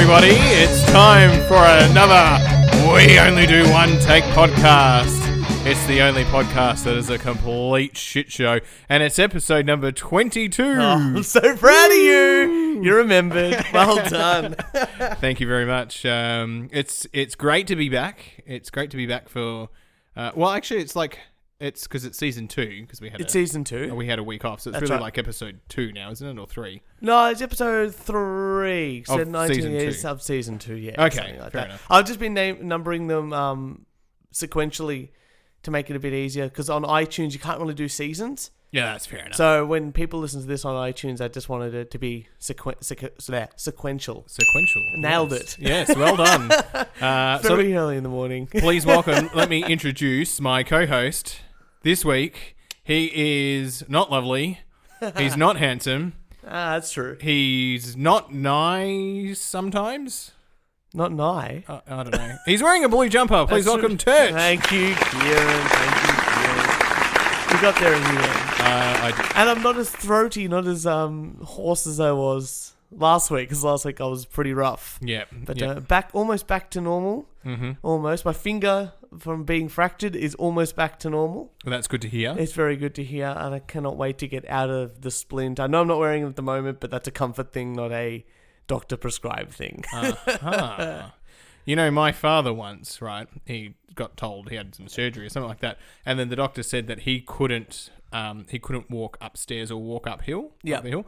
everybody. It's time for another We Only Do One Take podcast. It's the only podcast that is a complete shit show, and it's episode number 22. Oh, I'm so proud of you. You remembered. Well done. Thank you very much. It's great to be back. It's great to be back for... It's because it's season 2 because we had season 2. We had a week off, so it's That's really right. like episode 2 now, isn't it, or 3? No, it's episode 3. So Of 19 season years 2. of season 2, yeah. Okay, something like fair that. enough. I've just been numbering them sequentially to make it a bit easier because on iTunes you can't really do seasons. Yeah, that's fair enough. So when people listen to this on iTunes, I just wanted it to be sequential. Sequential. Nailed Yes. it. Yes, well done. Very early in the morning. Please welcome, let me introduce my co-host this week. He is not lovely. He's not handsome. That's true. He's not nice sometimes. Not nigh. I don't know. He's wearing a blue jumper. Please That's welcome true. Turch. Thank you, Kieran. We got there in the end. I did. And I'm not as throaty, not as hoarse as I was last week, because last week I was pretty rough. Yeah. But almost back to normal. Mm-hmm. Almost. My finger from being fractured is almost back to normal. Well, that's good to hear. It's very good to hear, and I cannot wait to get out of the splint. I know I'm not wearing it at the moment, but that's a comfort thing, not a doctor-prescribed thing. Uh-huh. You know, my father once, right, he got told he had some surgery or something like that, and then the doctor said that he couldn't walk upstairs or walk uphill, Yep. up the hill,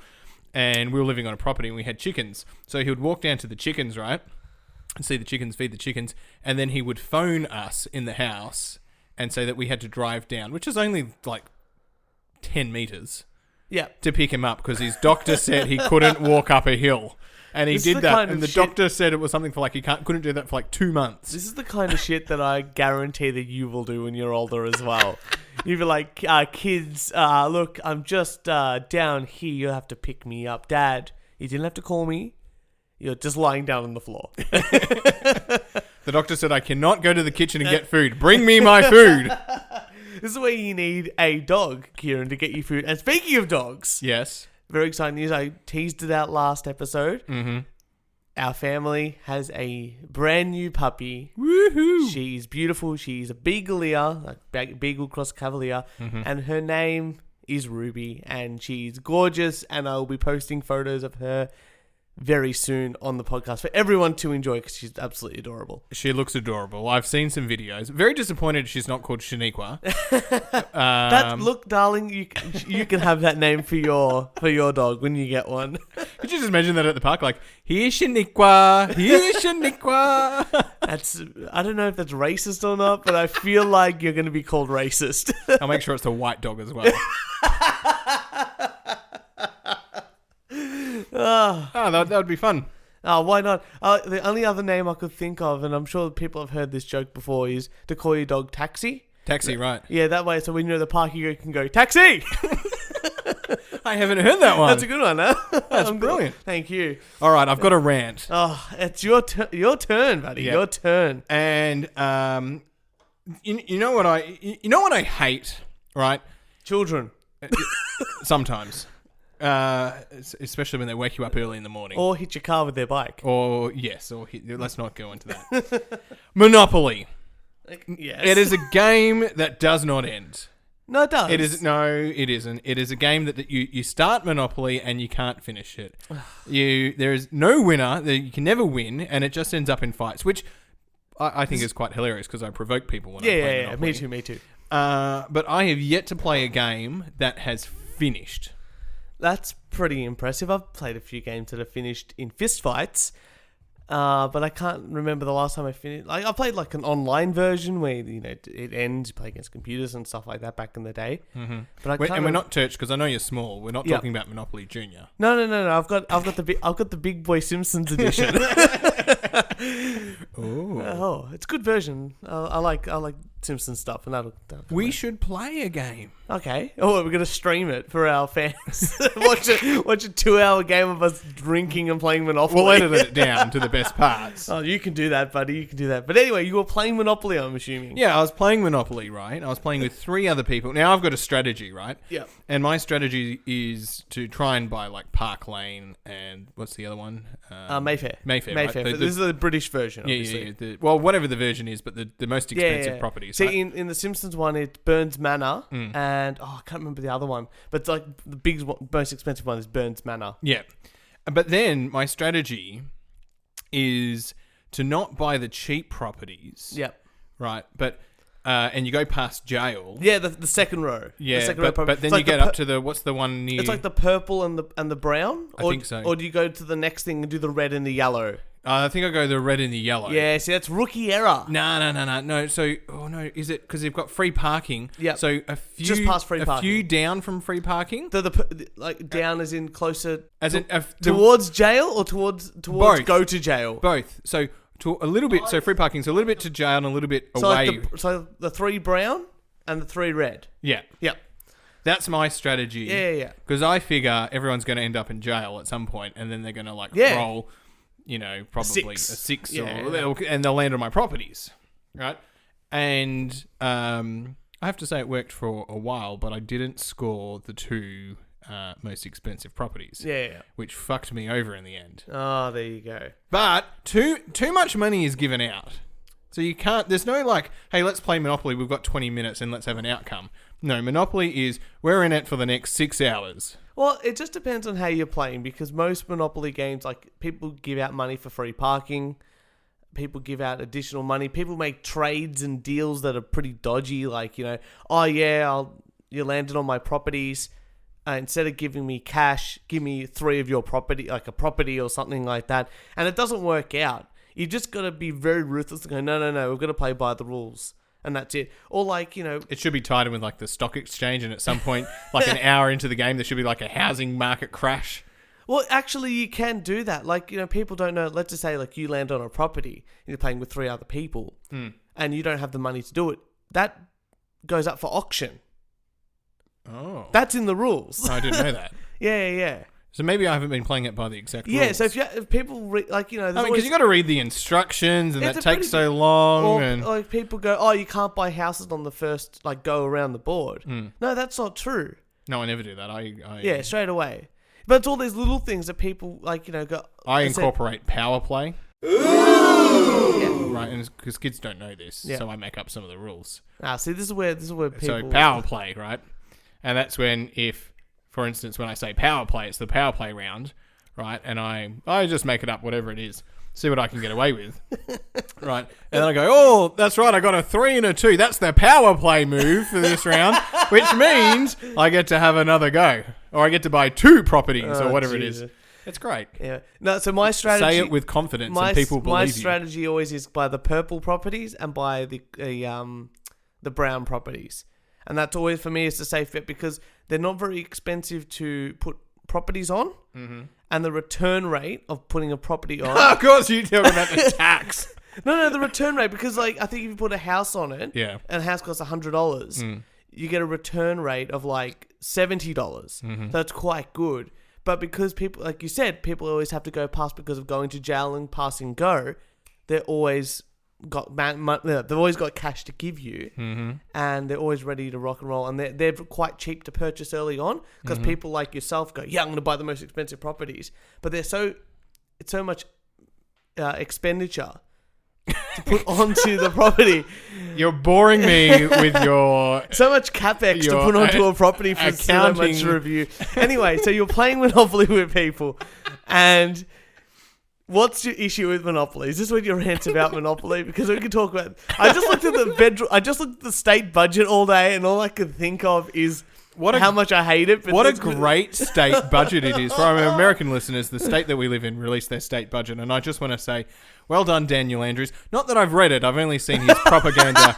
and we were living on a property and we had chickens. So he would walk down to the chickens, right, and see the chickens, feed the chickens, and then he would phone us in the house and say that we had to drive down, which is only like 10 metres, Yeah. to pick him up because his doctor said he couldn't walk up a hill. And he This is did the that, kind and of the shit- doctor said it was something for like he couldn't do that for like 2 months. This is the kind of shit that I guarantee that you will do when you're older as well. You'll be like, kids, look, I'm just down here. You'll have to pick me up. Dad, you didn't have to call me. You're just lying down on the floor. The doctor said I cannot go to the kitchen and get food. Bring me my food. This is where you need a dog, Kieran, to get you food. And speaking of dogs, Yes. very exciting news. I teased it out last episode. Mm-hmm. Our family has a brand new puppy. Woohoo. She's beautiful. She's a Beagleier, like Beagle Cross Cavalier, and her name is Ruby, and she's gorgeous. And I will be posting photos of her very soon on the podcast for everyone to enjoy because she's absolutely adorable. She looks adorable. I've seen some videos. Very disappointed she's not called Shaniqua. Look, darling, you can have that name for your dog when you get one. Could you just imagine that at the park? Like, here's Shaniqua. Here's Shaniqua. I don't know if that's racist or not, but I feel like you're going to be called racist. I'll make sure it's a white dog as well. That would be fun. Oh, why not? The only other name I could think of, and I'm sure people have heard this joke before, is to call your dog Taxi. Taxi, right. Yeah, that way, so when you're at the park, you can go, Taxi! I haven't heard that one. That's a good one, huh? That's brilliant. Thank you. All right, I've got a rant. Oh, it's your turn, buddy. Yeah. Your turn. And you know what I hate, right? Children. Sometimes, especially when they wake you up early in the morning. Or hit your car with their bike. Let's not go into that. Monopoly. Yes. It is a game that does not end. No, it does. It isn't. It is a game that you start Monopoly and you can't finish it. There is no winner. You can never win, and it just ends up in fights, which I think is quite hilarious because I provoke people when I play Monopoly. Me too. But I have yet to play a game that has finished. That's pretty impressive. I've played a few games that have finished in fist fights, but I can't remember the last time I finished. Like, I played like an online version where it ends, you play against computers and stuff like that back in the day. Mm-hmm. But we're not Turch because I know you're small. We're not talking about Monopoly Junior. No. I've got the big boy Simpsons edition. Oh, Oh, it's a good version. I like Simpsons stuff, and that'll We should play a game. Okay. Oh, we're gonna stream it for our fans. watch a 2-hour game of us drinking and playing Monopoly. We'll edit it down to the best parts. Oh, you can do that, buddy. You can do that. But anyway, you were playing Monopoly, I'm assuming. Yeah, I was playing Monopoly, right? I was playing with 3 other people. Now I've got a strategy, right? Yeah. And my strategy is to try and buy like Park Lane and what's the other one? Mayfair. Mayfair. Right? This is the British version. Obviously. Yeah. Well, whatever the version is, but the most expensive properties. See, right? in the Simpsons one, it's Burns Manor, and I can't remember the other one, but it's like the biggest, most expensive one is Burns Manor. Yeah. But then my strategy is to not buy the cheap properties. Yep. Right. But and you go past jail. Yeah, the second row. Yeah, the second row but then you get up to the what's the one near? It's like the purple and the brown. I think so. Or do you go to the next thing and do the red and the yellow? I think I go the red and the yellow. Yeah, see, that's rookie error. No. So, is it because they've got free parking? Yeah. So a few just past free parking. A few down from free parking. Like down as in closer, as in towards jail or towards both. Go to jail. Both. So to a little bit. So free parking's a little bit to jail and a little bit away. So the 3 brown and the 3 red. Yeah. Yep. That's my strategy. Yeah. Because I figure everyone's going to end up in jail at some point, and then they're going to roll. Probably a 6 and they'll land on my properties, right? And I have to say it worked for a while, but I didn't score the 2 most expensive properties. Yeah. Which fucked me over in the end. Oh, there you go. But too much money is given out. So you can't, there's no hey, let's play Monopoly, we've got 20 minutes and let's have an outcome. No, Monopoly is, we're in it for the next 6 hours. Well, it just depends on how you're playing, because most Monopoly games, people give out money for free parking, people give out additional money, people make trades and deals that are pretty dodgy, you landed on my properties, instead of giving me cash, give me 3 of your property, like a property or something like that, and it doesn't work out. You just got to be very ruthless and go, no, we've got to play by the rules. And that's it. Or it should be tied in with the stock exchange, and at some point, an hour into the game, there should be a housing market crash. Well, actually, you can do that. People don't know. Let's just say you land on a property and you're playing with 3 other people and you don't have the money to do it. That goes up for auction. Oh. That's in the rules. No, I didn't know that. Yeah. So maybe I haven't been playing it by the exact rules. Yeah, so if people because you got to read the instructions, and that takes so long. Or people go, oh, you can't buy houses on the first go around the board. No, that's not true. No, I never do that. Yeah, straight away. But it's all these little things that people go. I incorporate power play. Ooh! Right, and because kids don't know this, so I make up some of the rules. See, this is where people. So power play, right, and that's when for instance, when I say power play, it's the power play round, right? And I just make it up, whatever it is, see what I can get away with, right? And then I go, oh, that's right, I got a 3 and a 2. That's the power play move for this round, which means I get to have another go, or I get to buy 2 properties or whatever it is. It's great. Yeah. No, so my strategy. Say it with confidence, and people believe you. My strategy always is by the purple properties and by the brown properties. And that's always, for me, is the safe bet, because they're not very expensive to put properties on. Mm-hmm. And the return rate of putting a property on... Of course, you're talking about the tax. No, the return rate, because I think if you put a house on it, and a house costs $100, you get a return rate of $70. Mm-hmm. That's quite good. But because people, like you said, people always have to go past because of going to jail and passing go, they're always... they've always got cash to give you, and they're always ready to rock and roll, and they're quite cheap to purchase early on, because people like yourself go, I'm going to buy the most expensive properties, but it's so much expenditure to put onto the property. You're boring me with your so much capex to put onto a property for so much review. Anyway, so you're playing Monopoly with people, and what's your issue with Monopoly? Is this what your rant's about Monopoly? Because we can talk about... I just looked at the state budget all day, and all I could think of is how much I hate it. But what a great state budget it is. For our American listeners, the state that we live in released their state budget, and I just want to say, well done, Daniel Andrews. Not that I've read it, I've only seen his propaganda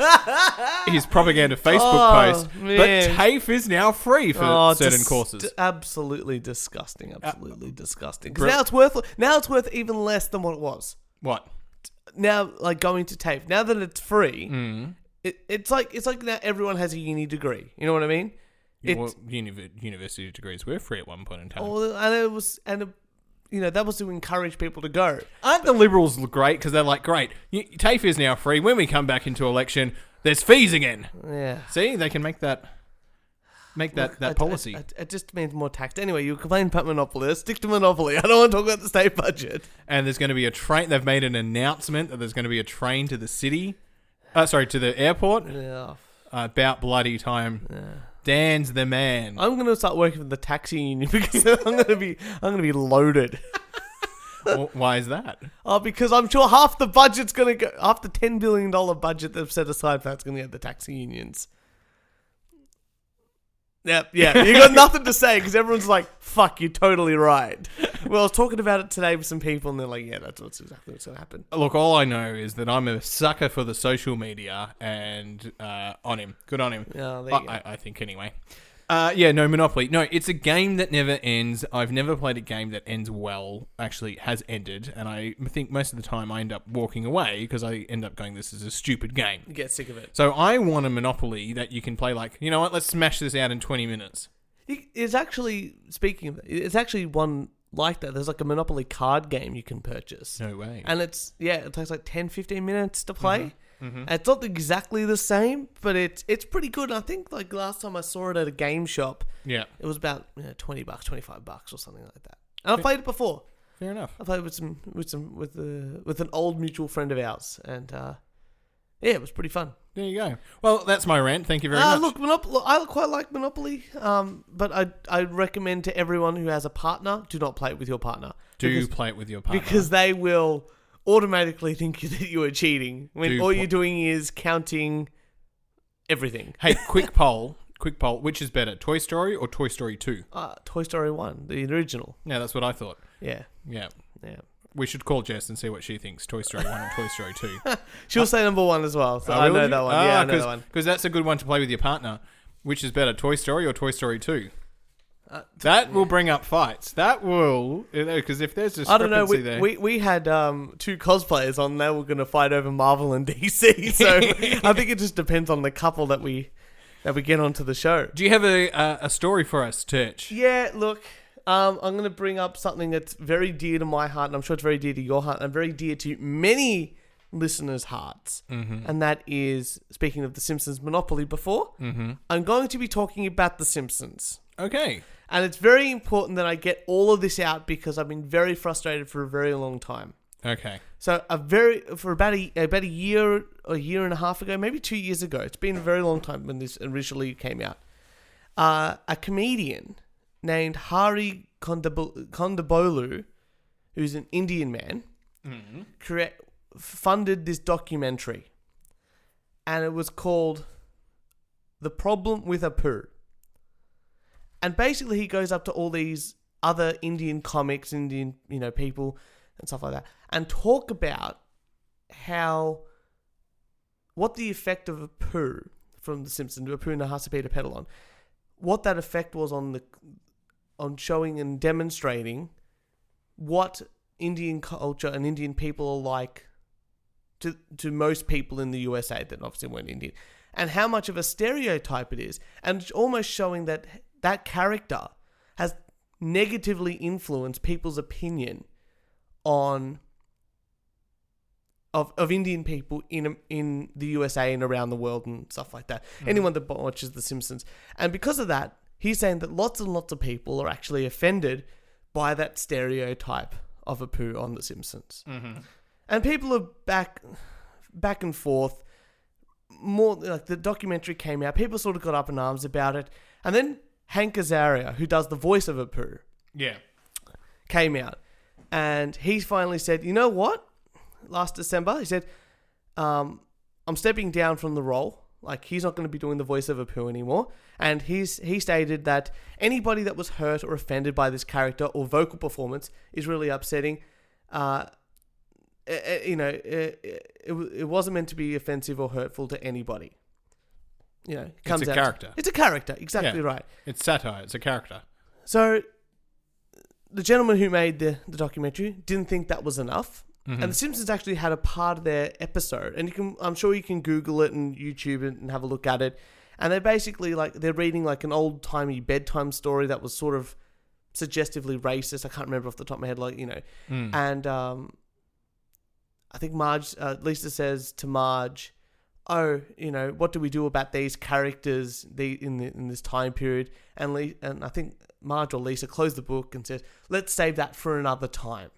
Facebook post. Man. But TAFE is now free for certain courses. Absolutely disgusting. Absolutely disgusting. Because now it's worth even less than what it was. What? now, like going to TAFE, now that it's free, Mm. it's like now everyone has a uni degree. You know what I mean? Well, university degrees were free at one point in time. That was to encourage people to go. Aren't the Liberals great? Because they're like, great, TAFE is now free. When we come back into election, there's fees again. Yeah. See, they can make that policy. It just means more tax. Anyway, you complain about Monopoly. Let's stick to Monopoly. I don't want to talk about the state budget. And there's going to be a train. They've made an announcement that there's going to be a train to the city. To the airport. Yeah. About bloody time. Yeah. Dan's the man. I'm going to start working for the taxi union because I'm going to be loaded. Well, why is that? Oh, because I'm sure half the budget's going to go, half the $10 billion budget they've set aside for that's going to go to the taxi unions. Yeah. You got nothing to say because everyone's like, fuck, you're totally right. Well, I was talking about it today with some people and they're like, yeah, that's exactly what's going to happen. Look, all I know is that I'm a sucker for the social media and on him. Good on him. Oh, there you go. I think anyway. Monopoly. No, it's a game that never ends. I've never played a game that ends well, actually has ended. And I think most of the time I end up walking away because I end up going, this is a stupid game. You get sick of it. So I want a Monopoly that you can play like, you know what, let's smash this out in 20 minutes. It's actually, speaking of it, it's actually one like that. There's like a Monopoly card game you can purchase. No way. And it takes like 10, 15 minutes to play. Mm-hmm. Mm-hmm. It's not exactly the same, but it's pretty good. And I think like last time I saw it at a game shop, it was about $20, $25 or something like that. And I've played it before. Fair enough. I played with an old mutual friend of ours, and it was pretty fun. There you go. Well, that's my rant. Thank you very much. Look, I quite like Monopoly, but I recommend to everyone who has a partner, do not play it with your partner. Play it with your partner. Because they will automatically think that you are cheating when you're doing is counting everything. Hey, quick poll. Which is better, Toy Story or Toy Story 2? Toy Story 1, the original. Yeah, that's what I thought. Yeah. We should call Jess and see what she thinks, Toy Story 1 and Toy Story 2. She'll say number 1 as well, so I know that one. I know that one. Because that's a good one to play with your partner. Which is better, Toy Story or Toy Story 2? That will bring up fights. That will, because if there's discrepancy I don't know. there. We had 2 cosplayers on. They were going to fight over Marvel and DC. So I think it just depends on the couple that we get onto the show. Do you have a story for us, Turch? Yeah. Look, I'm going to bring up something that's very dear to my heart, and I'm sure it's very dear to your heart, and very dear to many listeners' hearts. Mm-hmm. And that is, speaking of The Simpsons Monopoly before, I'm going to be talking about The Simpsons. Okay. And it's very important that I get all of this out because I've been very frustrated for a very long time. Okay. So about a year and a half ago, maybe 2 years ago, it's been a very long time when this originally came out. A comedian named Hari Kondabolu, who's an Indian man, funded this documentary, and it was called "The Problem with Apu." And basically, he goes up to all these other Indian comics, Indian people, and stuff like that, and talk about what the effect of Apu from The Simpsons, Apu Nahasapita Pedalon, what that effect was on showing and demonstrating what Indian culture and Indian people are like to most people in the USA that obviously weren't Indian, and how much of a stereotype it is, and almost showing that character has negatively influenced people's opinion of Indian people in the USA and around the world and stuff like that. Anyone that watches The Simpsons. And because of that, he's saying that lots and lots of people are actually offended by that stereotype of Apu on The Simpsons. Mm-hmm. And people are back and forth. More like the documentary came out, people sort of got up in arms about it, and then Hank Azaria, who does the voice of Apu, came out, and he finally said, "You know what? Last December, he said, I'm stepping down from the role. Like, he's not going to be doing the voice of Apu anymore." And he stated that anybody that was hurt or offended by this character or vocal performance is really upsetting. It wasn't meant to be offensive or hurtful to anybody. It's a character. It's a character, exactly right. It's satire. It's a character. So, the gentleman who made the documentary didn't think that was enough, And The Simpsons actually had a part of their episode, and I'm sure you can Google it and YouTube it and have a look at it. And they're basically they're reading like an old timey bedtime story that was sort of suggestively racist. I can't remember off the top of my head, And I think Lisa says to Marge, "Oh, what do we do about these characters in this time period?" And I think Marge or Lisa closed the book and says, "Let's save that for another time."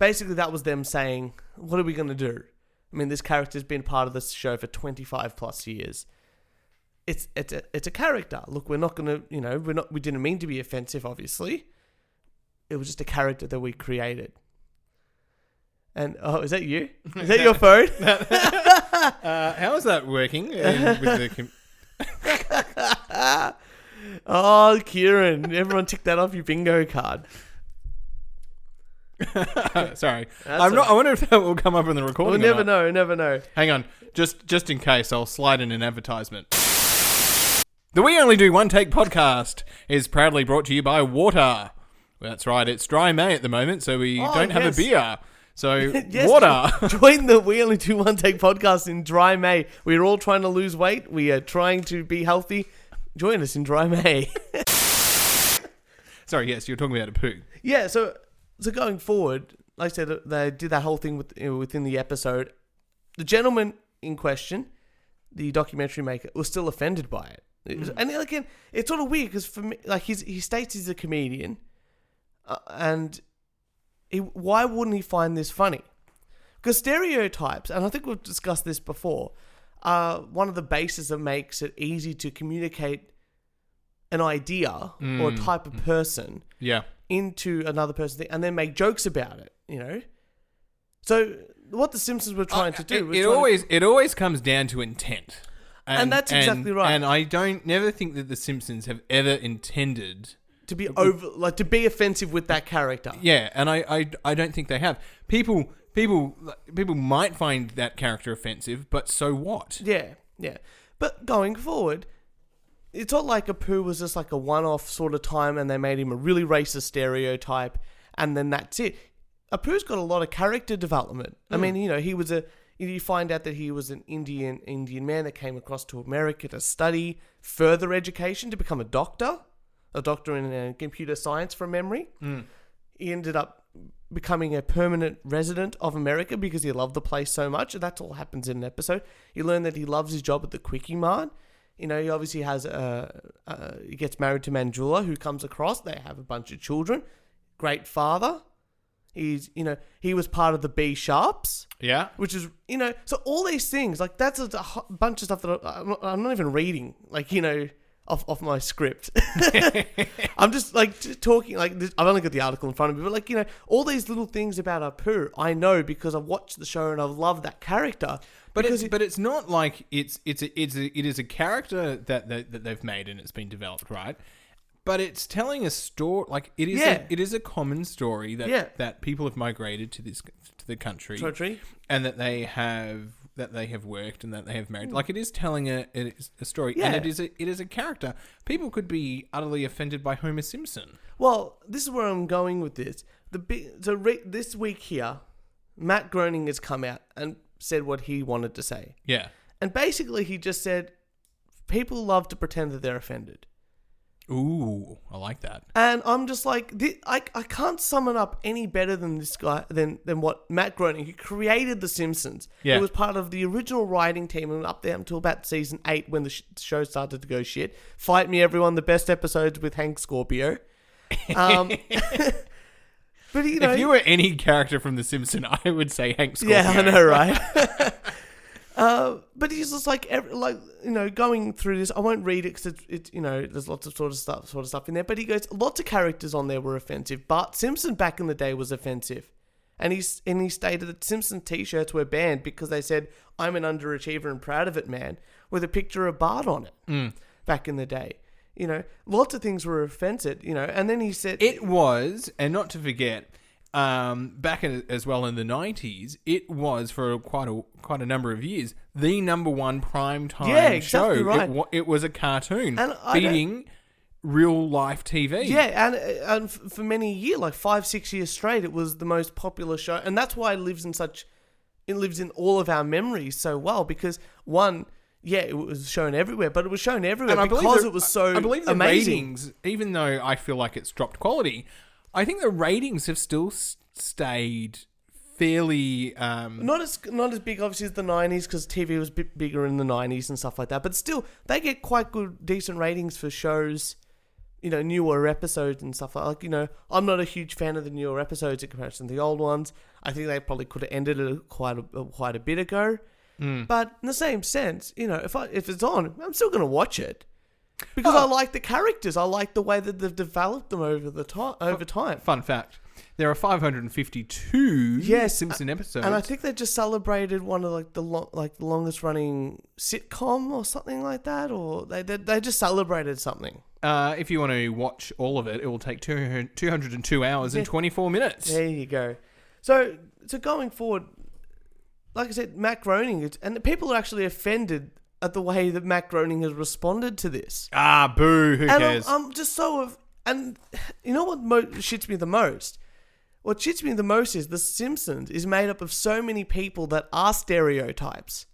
Basically, that was them saying, "What are we going to do? I mean, this character's been part of this show for 25 plus years. It's a character. Look, we're not going to, we didn't mean to be offensive, obviously. It was just a character that we created." And is that you? Is that your phone? How is that working? With the Oh, Kieran! Everyone tick that off your bingo card. Sorry, I wonder if that will come up in the recording. We'll never know. Hang on, just in case, I'll slide in an advertisement. The We Only Do One Take podcast is proudly brought to you by water. That's right, it's dry May at the moment, so we don't have a beer. So, yes, water. Join the We Only Do One Take podcast in dry May. We're all trying to lose weight. We are trying to be healthy. Join us in dry May. Sorry, yes, you're talking about a poo. Yeah, so going forward, like I said, they did that whole thing within the episode. The gentleman in question, the documentary maker, was still offended by it. And again, it's sort of weird because for me, he states he's a comedian, and why wouldn't he find this funny? Because stereotypes, and I think we've discussed this before, are one of the bases that makes it easy to communicate an idea or a type of person into another person and then make jokes about it, So what the Simpsons were trying to do was it always comes down to intent. And that's exactly right. And I never think that the Simpsons have ever intended to be to be offensive with that character. Yeah, and I don't think they have. People might find that character offensive, but so what? Yeah. But going forward, it's not like Apu was just like a one-off sort of time and they made him a really racist stereotype and then that's it. Apu's got a lot of character development. I mean, you find out that he was an Indian man that came across to America to study further education to become a doctor in computer science from memory. He ended up becoming a permanent resident of America because he loved the place so much. That all happens in an episode. You learn that he loves his job at the Quickie Mart. He obviously has he gets married to Manjula, who comes across. They have a bunch of children. Great father. He was part of the B Sharps. Yeah. Which is, so all these things, that's a bunch of stuff that I'm not even reading, off my script. I'm just talking I've only got the article in front of me, but all these little things about Apu, I know because I've watched the show and I've loved that character. But it's not like it is a character that they've made and it's been developed, right? But it's telling a story. It is a common story that people have migrated to the country, and that they have worked and that they have married. It is telling a story, and it is a character. People could be utterly offended by Homer Simpson. Well, this is where I'm going with this. This week here, Matt Groening has come out and said what he wanted to say. Yeah, and basically he just said people love to pretend that they're offended. Ooh, I like that. And I'm just I can't sum it up any better than this guy, than what Matt Groening, who created The Simpsons. Yeah. He was part of the original writing team and up there until about season 8 when the show started to go shit. Fight me, everyone, the best episodes with Hank Scorpio. But if you were any character from The Simpsons, I would say Hank Scorpio. Yeah, I know, right? But he's just going through this. I won't read it because it's there's lots of sort of stuff in there. But he goes, lots of characters on there were offensive. Bart Simpson back in the day was offensive, and he stated that Simpson t-shirts were banned because they said, "I'm an underachiever and proud of it, man," with a picture of Bart on it. Back in the day, lots of things were offensive. And then he said it was, and not to forget. Back as well in the 90s, it was for quite a number of years the number one primetime show. Right. It was a cartoon and real life TV. Yeah, and for many years, like 5-6 years straight, it was the most popular show, and that's why it lives in all of our memories so well. Because one, yeah, it was shown everywhere, but it was shown everywhere because it was so I believe the amazing. ratings, even though I feel like it's dropped quality, I think the ratings have still stayed fairly Not as big, obviously, as the 90s, because TV was a bit bigger in the 90s and stuff like that. But still, they get quite good, decent ratings for shows, newer episodes and stuff like. I'm not a huge fan of the newer episodes in comparison to the old ones. I think they probably could have ended it quite a bit ago. But in the same sense, if it's on, I'm still going to watch it because I like the characters. I like the way that they've developed them over time. Fun fact. There are 552 Simpson episodes. And I think they just celebrated one of the longest running sitcom or something like that, or they just celebrated something. If you want to watch all of it, it will take 202 hours and 24 minutes. There you go. So going forward, like I said, Matt Groening, and people are actually offended at the way that Matt Groening has responded to this. Boo, who cares? I'm just and you know what shits me the most? What shits me the most is The Simpsons is made up of so many people that are stereotypes.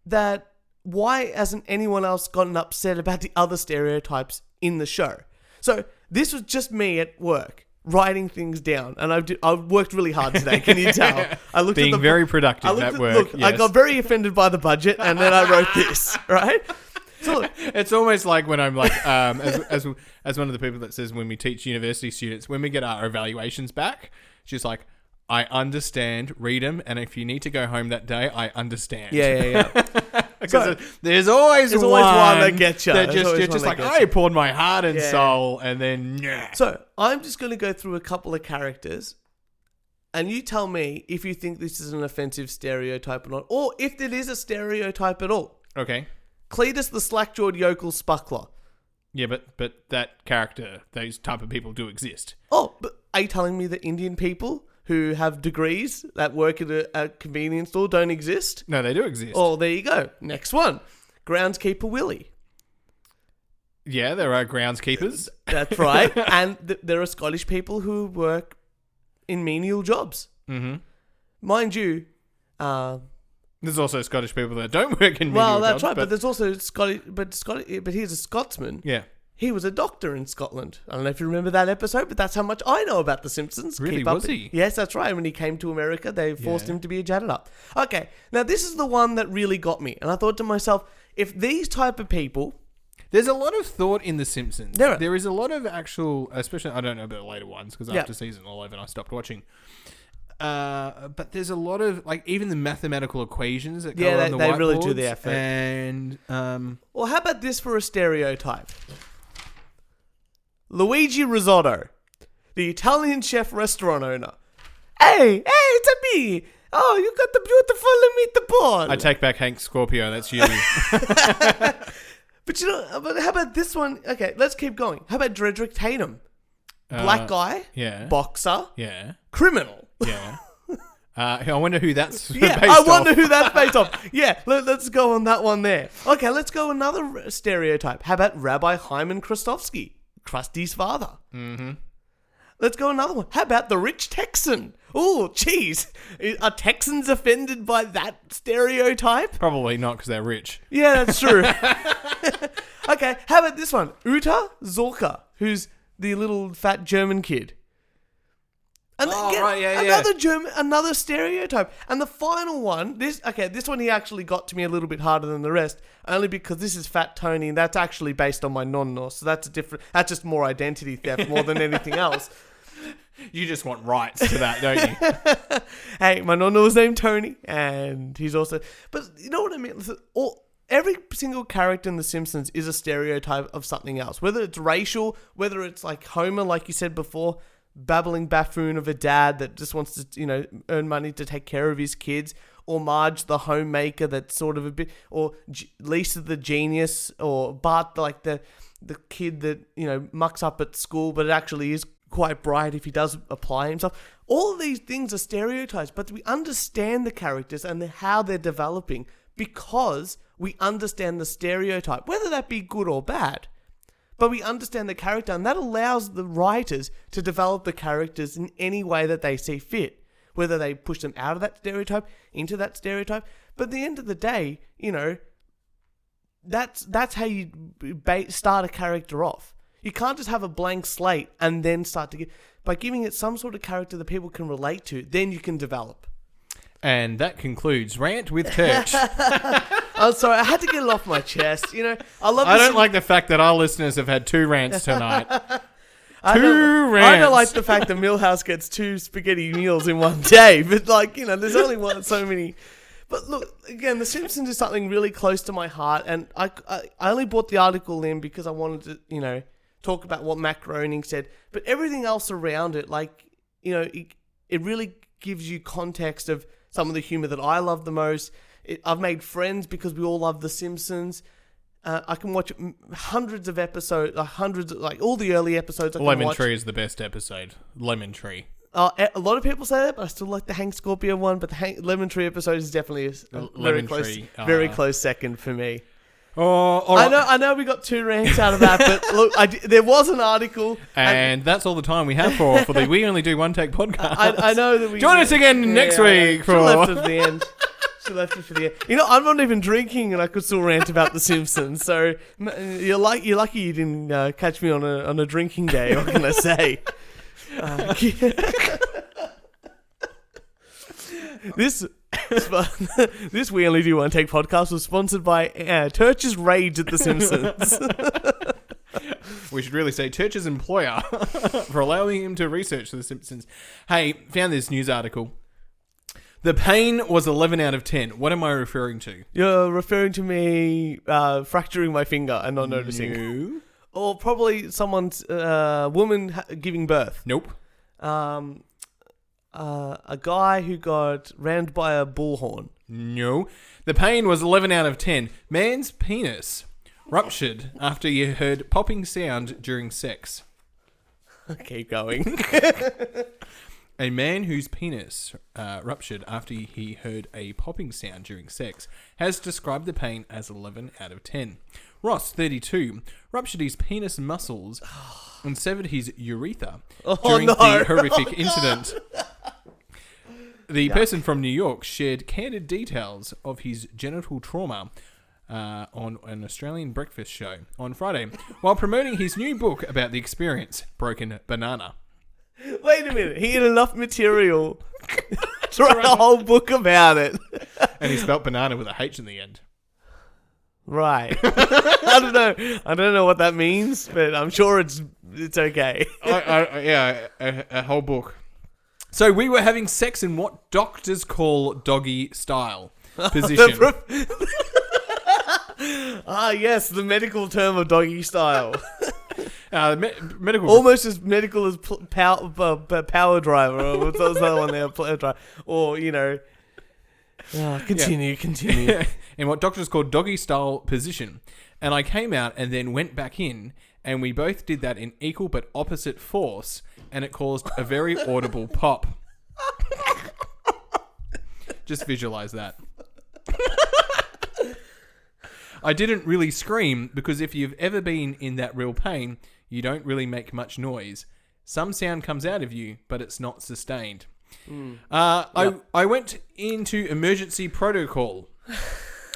That why hasn't anyone else gotten upset about the other stereotypes in the show? So this was just me at work writing things down, and I've worked really hard today. Can you tell? I looked Being very productive at work. Look, yes. I got very offended by the budget, and then I wrote this. Right? So look, it's almost like when I'm like, as one of the people that says when we teach university students, when we get our evaluations back, she's like, I understand, read them, and if you need to go home that day, I understand. Yeah. Because there's always one that gets you. That you're just like, I poured my heart and soul, and then So I'm just going to go through a couple of characters, and you tell me if you think this is an offensive stereotype or not, or if it is a stereotype at all. Okay. Cletus the slack-jawed yokel spuckler. Yeah, but that character, those type of people do exist. Oh, but are you telling me that Indian people who have degrees that work at a convenience store don't exist? No, they do exist. Oh, there you go. Next one. Groundskeeper Willie. Yeah, there are groundskeepers. That's right. And there are Scottish people who work in menial jobs. Mm-hmm. Mind you, there's also Scottish people that don't work in menial jobs. well, that's right. But there's also Scottish, but he's a Scotsman. Yeah. He was a doctor in Scotland. I don't know if you remember that episode, but that's how much I know about The Simpsons. Really, was he? Yes, that's right. When he came to America, they forced him to be a janitor. Okay, now this is the one that really got me. And I thought to myself, if these type of people... There's a lot of thought in The Simpsons. There is a lot of actual... Especially, I don't know about the later ones, because after season 11, I stopped watching. But there's a lot of... Like, even the mathematical equations that go on the whiteboards. Yeah, they really do the effort. And... Well, how about this for a stereotype? Luigi Risotto, the Italian chef restaurant owner. Hey, it's a me. Oh, you got the beautiful meatball. I take back Hank Scorpio. That's you. But how about this one? Okay, let's keep going. How about Dredrick Tatum? Black guy. Yeah. Boxer. Yeah. Criminal. Yeah. I wonder who that's based I wonder off. who that's based off. Yeah, let's go on that one there. Okay, let's go another stereotype. How about Rabbi Hyman Krastofsky? Krusty's father. Mm-hmm. Let's go another one. How about the rich Texan? Oh, jeez. Are Texans offended by that stereotype? Probably not, because they're rich. Yeah, that's true. Okay, how about this one? Uta Zorka, who's the little fat German kid. Another stereotype. And the final one, this one he actually got to me a little bit harder than the rest, only because this is Fat Tony, and that's actually based on my nonno, so that's just more identity theft more than anything else. You just want rights to that, don't you? Hey, my nonno was named Tony, and he's also... But you know what I mean? Every single character in The Simpsons is a stereotype of something else, whether it's racial, whether it's like Homer, like you said before, babbling buffoon of a dad that just wants to, earn money to take care of his kids, or Marge the homemaker that's sort of a bit, or Lisa the genius, or Bart like the kid that, mucks up at school but actually is quite bright if he does apply himself. All of these things are stereotypes, but we understand the characters and how they're developing because we understand the stereotype, whether that be good or bad. but we understand the character, and that allows the writers to develop the characters in any way that they see fit. Whether they push them out of that stereotype, into that stereotype. But at the end of the day, that's how you start a character off. You can't just have a blank slate and then start to by giving it some sort of character that people can relate to, then you can develop. And that concludes Rant with Turch. I'm sorry, I had to get it off my chest. I don't like the fact that our listeners have had 2 rants tonight. I don't like the fact that Milhouse gets 2 spaghetti meals in one day, but there's only so many. But look, again, The Simpsons is something really close to my heart, and I only brought the article in because I wanted to, talk about what Matt Groening said, but everything else around it, it really gives you context of some of the humor that I love the most. I've made friends because we all love The Simpsons. I can watch hundreds of episodes, all the early episodes. Lemon Tree is the best episode. Lemon Tree. A lot of people say that, but I still like the Hank Scorpio one. But the Lemon Tree episode is definitely a very close second for me. All right. I know we got 2 rants out of that, but look, there was an article, and that's all the time we have for the We Only Do One Take podcast. I know that we join us again next week for left at the end. She left it for the end. I'm not even drinking, and I could still rant about The Simpsons. So you're lucky you didn't catch me on a drinking day. What can I say? This We Only Do One Take podcast was sponsored by Turch's Rage at The Simpsons. We should really say Turch's employer for allowing him to research The Simpsons. Hey, found this news article. The pain was 11 out of 10. What am I referring to? You're referring to me fracturing my finger and not noticing. No. Or probably someone's woman giving birth. Nope. A guy who got rammed by a bullhorn. No. The pain was 11 out of 10. Man's penis ruptured after he heard popping sound during sex. Keep going. A man whose penis ruptured after he heard a popping sound during sex has described the pain as 11 out of 10. Ross, 32, ruptured his penis muscles and severed his urethra during the horrific incident. The person from New York shared candid details of his genital trauma on an Australian breakfast show on Friday while promoting his new book about the experience, Broken Banana. Wait a minute, he had enough material to write a whole book about it. And he spelt banana with a H in the end. Right. I don't know what that means, but I'm sure it's okay. A whole book. So we were having sex in what doctors call doggy style position. Yes, the medical term of doggy style. Medical, almost as medical as power driver, or what's the other one there? Power driver, or continue. In what doctors call doggy style position, and I came out and then went back in, and we both did that in equal but opposite force, and it caused a very audible pop. Just visualize that. I didn't really scream because if you've ever been in that real pain, you don't really make much noise. Some sound comes out of you, but it's not sustained. I went into emergency protocol.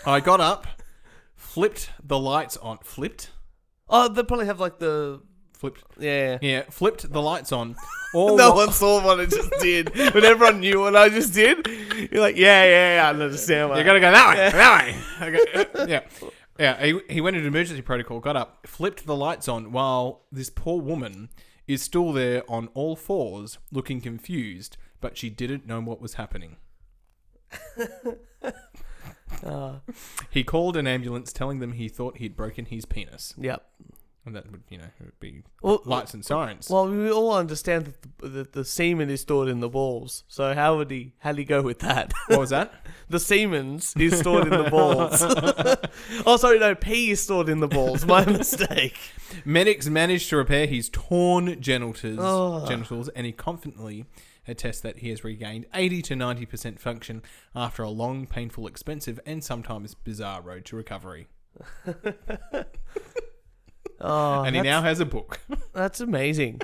I got up, flipped the lights on. Flipped? Oh, they probably have the... Flipped. Yeah. Yeah, flipped the lights on. No one saw what I just did, but everyone knew what I just did. You're like, yeah, I understand. You gotta go that way. Okay. Yeah. He went into emergency protocol, got up, flipped the lights on while this poor woman is still there on all fours, looking confused, but she didn't know what was happening. He called an ambulance, telling them he thought he'd broken his penis. Yep. And that would, it would be lights and sirens. Well, we all understand that the semen is stored in the balls. So how did he go with that? What was that? The semen's is stored in the balls. Oh, sorry, no, pee is stored in the balls. My mistake. Medics managed to repair his torn genitals, and he confidently attests that he has regained 80 to 90% function after a long, painful, expensive, and sometimes bizarre road to recovery. Oh, and he now has a book. That's amazing.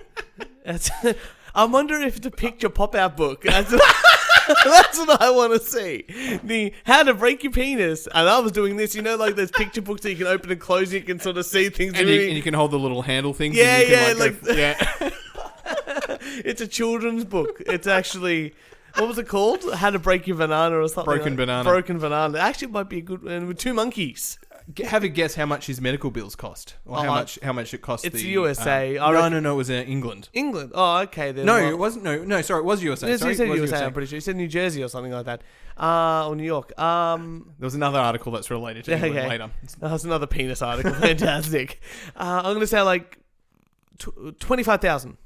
I wonder if it's a picture pop-out book. That's what I want to see. The How to Break Your Penis. And I was doing this, like those picture books that you can open and close. You can sort of see things. And you can hold the little handle things. Yeah, and you can, yeah. It's a children's book. It's actually... What was it called? How to Break Your Banana or something. Broken Banana. Broken Banana. Actually, it might be a good one with 2 monkeys. Have a guess how much his medical bills cost, or how much it cost. It's the USA. No, it was England. England. Oh, okay. Then No, it wasn't. No, sorry, it was USA. He Sorry, said it was USA. I'm pretty sure he said New Jersey or something like that, or New York. There was another article that's related to England later. That's another penis article. Fantastic. I'm going to say like 25,000.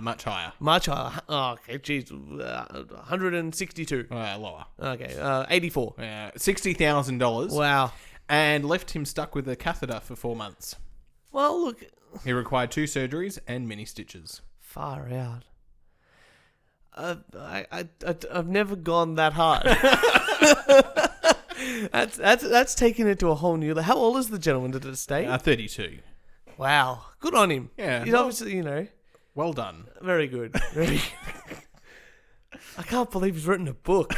Much higher. Much higher. Oh, okay. Jeez. 162. Lower. Okay. 84. $60,000. Wow. And left him stuck with a catheter for 4 months. Well, look. He required 2 surgeries and mini stitches. Far out. I've never gone that hard. That's taking it to a whole new. How old is the gentleman? Did it state? 32. Wow. Good on him. Yeah. He's obviously, Well done. Very good. Very. I can't believe he's written a book.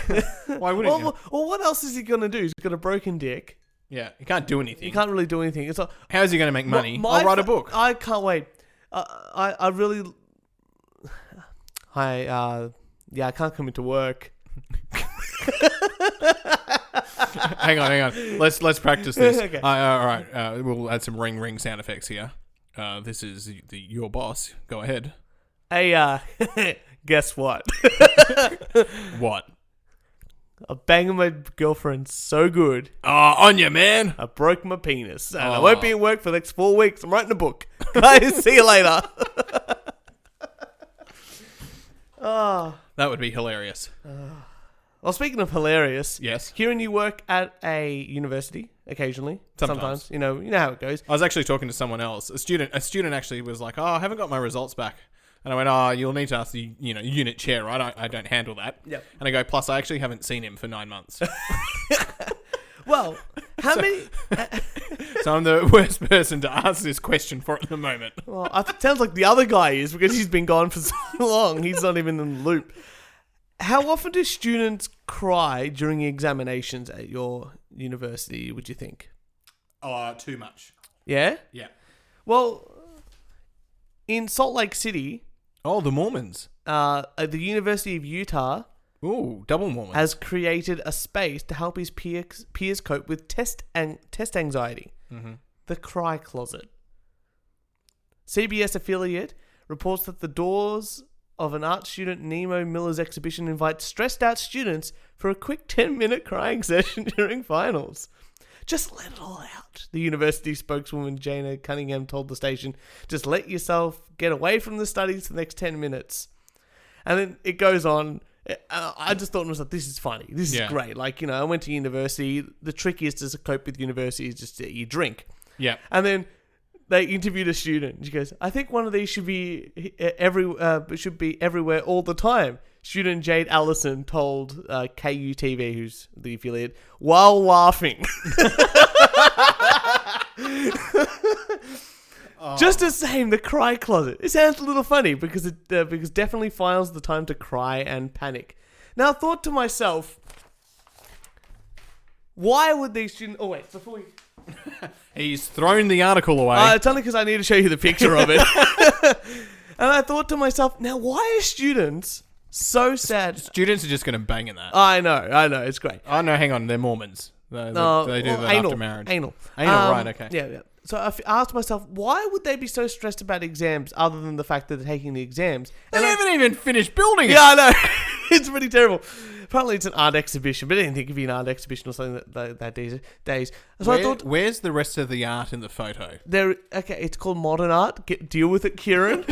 Why wouldn't you? Well, what else is he going to do? He's got a broken dick. Yeah, he can't do anything. He can't really do anything. It's like, how is he going to make money? I'll write a book. I can't wait. I really... I can't come into work. Hang on. Let's practice this. Okay. All right. We'll add some ring sound effects here. This is your boss. Go ahead. Hey, guess what? What? I'm banging my girlfriend so good. Oh, on you, man. I broke my penis. And I won't be in work for the next 4 weeks. I'm writing a book. Guys, see you later. That would be hilarious. Well, speaking of hilarious, yes. Kieran, you work at a university occasionally. Sometimes. You know how it goes. I was actually talking to someone else. A student actually was like, "Oh, I haven't got my results back." And I went, "Oh, you'll need to ask the unit chair, right? I don't handle that." Yep. And I go, "Plus, I actually haven't seen him for 9 months." Well, how many? So I'm the worst person to ask this question for at the moment. Well, it sounds like the other guy is because he's been gone for so long. He's not even in the loop. How often do students cry during examinations at your university, would you think? Oh, too much. Yeah? Yeah. Well, in Salt Lake City... Oh, the Mormons. At the University of Utah... Ooh, double Mormons. Has created a space to help his peers cope with test anxiety. Mm-hmm. The Cry Closet. CBS affiliate reports that the doors of an art student Nemo Miller's exhibition invite stressed out students for a quick 10-minute crying session during finals. Just let it all out, the university spokeswoman Jana Cunningham told the station. Just let yourself get away from the studies for the next 10 minutes. And then it goes on. I just thought to myself, this is funny. This is great. Like, I went to university. The trick is to cope with university is just that you drink. Yeah. And then they interviewed a student. She goes, I think one of these should be everywhere all the time. Student Jade Allison told KUTV, who's the affiliate, while laughing. Just the same, the Cry Closet. It sounds a little funny because it definitely finds the time to cry and panic. Now, I thought to myself, why would these students... Oh, wait, before we... He's thrown the article away. It's only because I need to show you the picture of it. And I thought to myself, now, why are students so sad? Students are just going to bang in that. I know, it's great. Oh, no, hang on, they're Mormons. They do that after marriage. Anal, right, okay. Yeah. So I asked myself, why would they be so stressed about exams other than the fact that they're taking the exams? They haven't even finished building it. Yeah, I know. It's pretty terrible. Apparently it's an art exhibition, but I didn't think it'd be an art exhibition or something that days. So I thought, where's the rest of the art in the photo? It's called modern art. Deal with it, Kieran.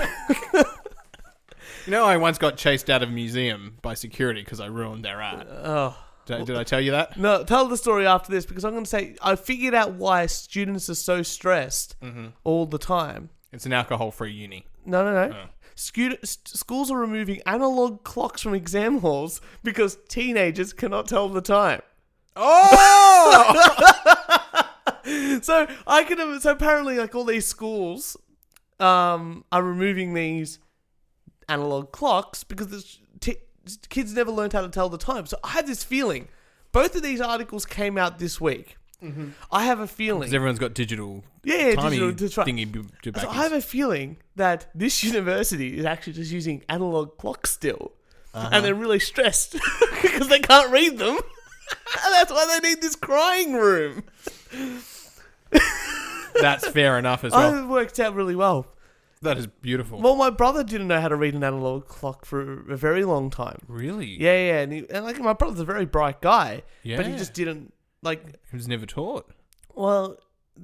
I once got chased out of a museum by security because I ruined their art. Oh. Did I tell you that? No, tell the story after this because I'm going to say I figured out why students are so stressed all the time. It's an alcohol-free uni. No. Oh. Schools are removing analog clocks from exam halls because teenagers cannot tell the time. Oh! So so apparently, like all these schools, are removing these analog clocks because kids never learned how to tell the time. So I have this feeling, both of these articles came out this week. Mm-hmm. I have a feeling because everyone's got digital, digital thingy. So I have a feeling that this university is actually just using analog clocks still, and they're really stressed because they can't read them, and that's why they need this crying room. That's fair enough as well. It worked out really well. That is beautiful. Well, my brother didn't know how to read an analog clock for a very long time. Really? Yeah, and like my brother's a very bright guy, but he just didn't He was never taught. Well,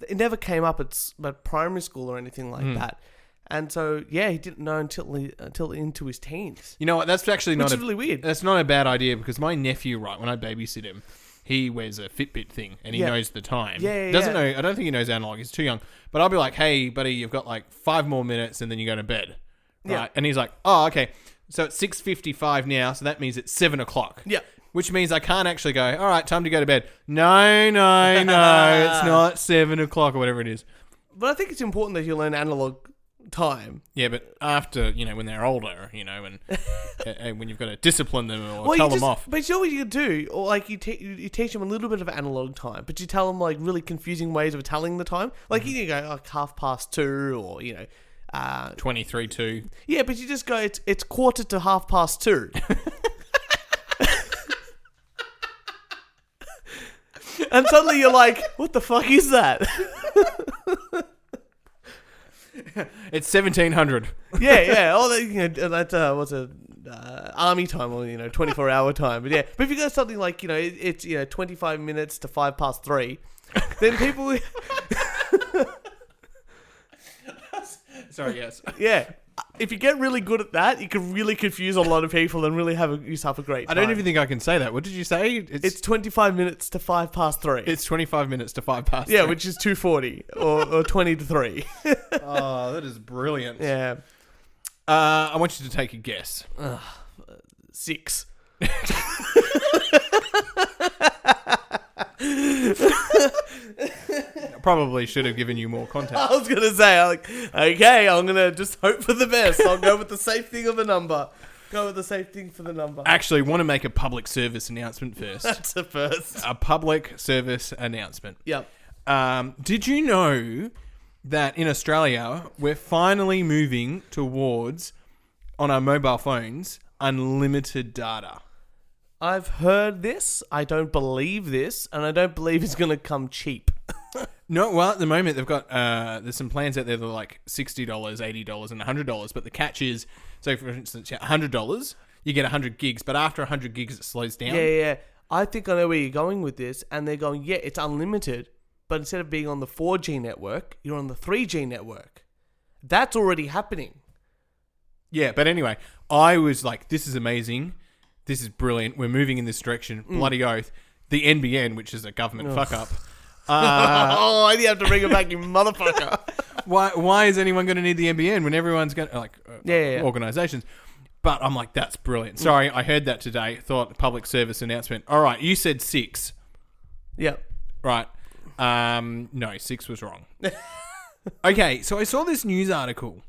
it never came up at primary school or anything like that, and so he didn't know until into his teens. You know what? That's actually which is really weird. That's not a bad idea because my nephew, right, when I babysit him, he wears a Fitbit thing and he knows the time. Doesn't know. I don't think he knows analog. He's too young. But I'll be like, hey, buddy, you've got like 5 more minutes and then you go to bed. Right? Yeah. And he's like, oh, okay. So it's 6:55 now. So that means it's 7 o'clock. Yeah. Which means I can't actually go, all right, time to go to bed. No, it's not 7 o'clock or whatever it is. But I think it's important that you learn analog time. Yeah, but after, when they're older, and when you've got to discipline them or tell them off. But you know what you can do? Or like you teach them a little bit of analog time, but you tell them like really confusing ways of telling the time. Like you go like 2:30 or 23:02. Yeah, but you just go it's 2:45. And suddenly you're like, what the fuck is that? It's 1700. Yeah. Oh, that's what's a army time or 24-hour time. But if you got something like it's 25 minutes to 3:05, then people. Sorry. Yes. Yeah. If you get really good at that, you can really confuse a lot of people and really have yourself a great time. I don't even think I can say that. What did you say? It's 25 minutes to 3:05. It's 25 minutes to 3:05. Yeah, which is 2:40 or 20 to 3. Oh, that is brilliant. Yeah. I want you to take a guess. 6. Probably should have given you more context. I was going to say, okay, I'm going to just hope for the best. I'll go with the safe thing of a number. Actually, want to make a public service announcement first. That's a first. A public service announcement. Yep. Did you know that in Australia, we're finally moving towards, on our mobile phones, unlimited data? I've heard this. I don't believe this. And I don't believe it's going to come cheap. No, well, at the moment, they've got, there's some plans out there that are like $60, $80, and $100. But the catch is, so for instance, $100, you get 100 gigs. But after 100 gigs, it slows down. Yeah. I think I know where you're going with this. And they're going, it's unlimited. But instead of being on the 4G network, you're on the 3G network. That's already happening. Yeah, but anyway, I was like, this is amazing. This is brilliant. We're moving in this direction. Bloody oath. The NBN, which is a government fuck-up. I you have to bring it back, you motherfucker. Why is anyone going to need the NBN when everyone's going to, organisations? But I'm like, that's brilliant. Sorry, I heard that today. Thought public service announcement. All right, you said 6. Yep. Right. No, 6 was wrong. Okay, so I saw this news article.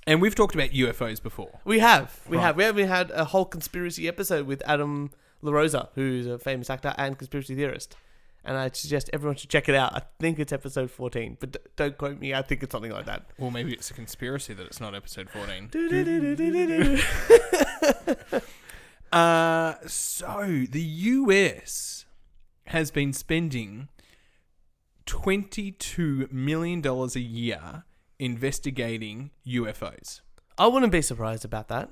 And we've talked about UFOs before. We have. We haven't had a whole conspiracy episode with Adam LaRosa, who's a famous actor and conspiracy theorist. And I suggest everyone should check it out. I think it's episode 14, but don't quote me. I think it's something like that. Or maybe it's a conspiracy that it's not episode 14. So the US has been spending $22 million a year investigating UFOs. I wouldn't be surprised about that.